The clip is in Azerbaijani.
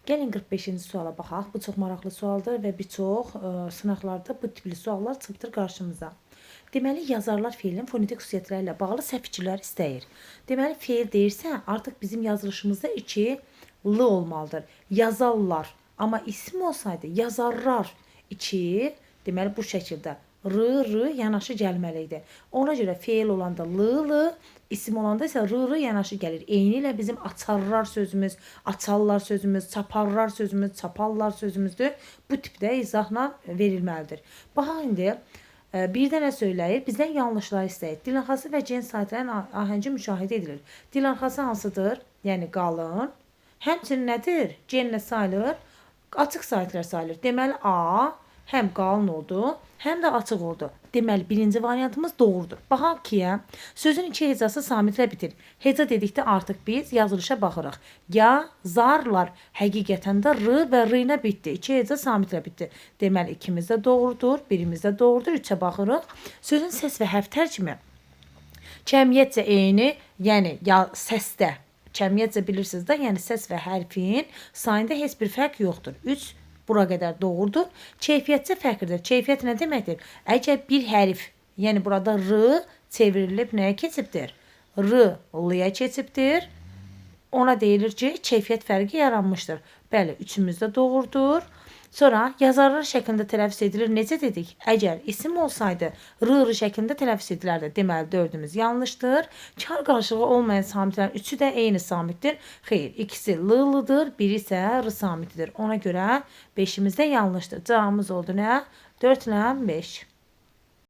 Gəlin 45-ci suala baxaq. Bu çox maraqlı sualdır və bir çox sınaqlarda bu tipli suallar çıxır qarşımıza. Deməli, yazarlar feilin fonetik xüsusiyyətləri ilə bağlı səhv fikirlər istəyir. Deməli, feil deyirsə, artıq bizim yazılışımızda iki l olmalıdır. Yazarlar, amma isim olsaydı yazarlar iki, deməli bu şəkildə r yanaşı gəlməli idi. Ona görə feil olanda l, isim olanda isə r yanaşı gəlir. Eyni ilə bizim açarlar sözümüz, açarlar sözümüz, çaparlar sözümüz, çaparlar sözümüzdür. Bu tipdə izahla verilməlidir. Baxaq indi bir də nə söyləyir? Bizdən yanlışlar istəyir. Dil arxası və cins saytların ahəngi müşahidə edilir. Dil arxası hansıdır? Yəni qalın. Həmçinin nədir? Cenlə sayılır. Açıq saytlar sayılır. Deməli A həm qalın oldu, həm də açıq oldu. Deməli birinci variantımız doğrudur. Baxaq ki, sözün iki hecası samitlə bitir. Heca dedikdə artıq biz yazılışa baxırıq. Yazarlar həqiqətən də r və r ilə bitdi. İki heca samitlə bitdi. Deməli ikimiz də doğrudur, birimiz də doğrudur. Üçə baxırıq. Sözün səs və hərf tərkimi cəmiyyətcə eyni, yəni səsdə cəmiyyətcə bilirsiniz də, yəni səs və hərfin sayında heç bir fərq yoxdur. 3 bura qədər doğrudur. Keyfiyyətcə fərqlidir. Keyfiyyət nə deməkdir? Əgər bir hərf, yəni burada r çevrilib nəyə keçibdir? R l-ya keçibdir. Ona deyilir ki, keyfiyyət fərqi yaranmışdır. Bəli, üçümüz də doğrudur. Sonra yazarlar şəklində tələffüz edilir. Necə dedik? Əgər isim olsaydı r şəklində tələffüz edilərdi. Deməli 4-ümüz yanlışdır. Kar qarşılığı olmayan samitlərin üçü də eyni samitdir. Xeyr, ikisi l-lıdır, biri isə r samitidir. Ona görə 5-imiz də yanlışdır. Cavabımız oldu nə? 4 ilə 5.